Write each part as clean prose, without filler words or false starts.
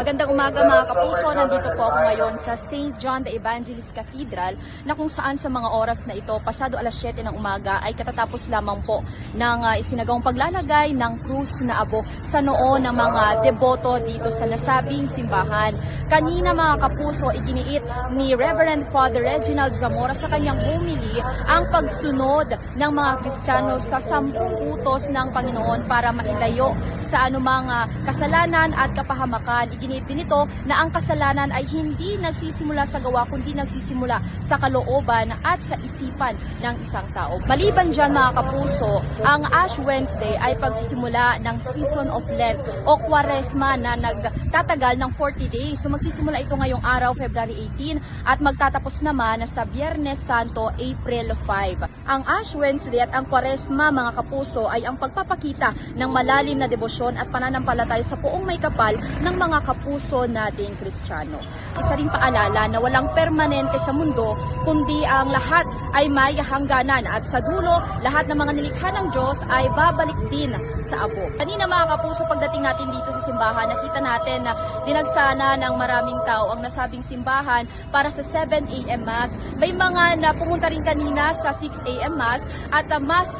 Magandang umaga mga kapuso, nandito po ako ngayon sa St. John the Evangelist Cathedral na kung saan sa mga oras na ito, pasado alas 7 ng umaga ay katatapos lamang po ng isinagawang paglalagay ng krus na abo sa noo ng mga deboto dito sa nasabing simbahan. Kanina mga kapuso, iginiit ni Reverend Father Reginald Zamora sa kanyang homily ang pagsunod ng mga Kristiyano sa 10 utos ng Panginoon para mailayo sa anumang kasalanan at kapahamakan. Iginit din ito na ang kasalanan ay hindi nagsisimula sa gawa kundi nagsisimula sa kalooban at sa isipan ng isang tao. Maliban dyan mga kapuso, ang Ash Wednesday ay pagsisimula ng Season of Lent o Kwaresma na nagtatagal ng 40 days. So magsisimula ito ngayong araw, February 18 at magtatapos naman sa Biyernes Santo, April 5. Ang Ash Wednesday at ang Kwaresma mga kapuso ay ang pagpapakita ng malalim na debosyon at pananampalataya sa poong may kapal ng mga kapuso nating Kristiyano. Isa ring paalala na walang permanente sa mundo, kundi ang lahat ay may hangganan at sa dulo, lahat ng mga nilikha ng Diyos ay babalik din sa abo. Kanina mga kapuso, pagdating natin dito sa simbahan, nakita natin na dinagsana ng maraming tao ang nasabing simbahan para sa 7 a.m. Mass. May mga na pumunta rin kanina sa 6 a.m. Mass at mas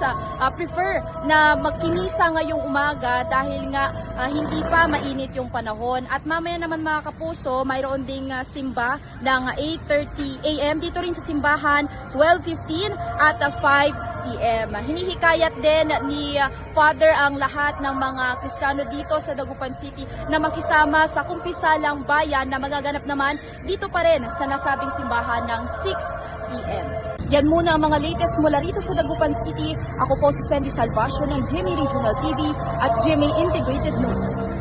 prefer na magkinisa ngayong umaga dahil nga hindi pa mainit yung panahon. At mamaya naman mga kapuso, mayroon ding simba ng 8:30 a.m. dito rin sa simbahan, 12:15 at 5 p.m. Hinihikayat din ni Father ang lahat ng mga Kristiyano dito sa Dagupan City na makisama sa kumpisalang bayan na magaganap naman dito pa rin sa nasabing simbahan ng 6 p.m. Yan muna ang mga latest mula rito sa Dagupan City. Ako po si Sandy Salvacio ng GMA Regional TV at GMA Integrated News.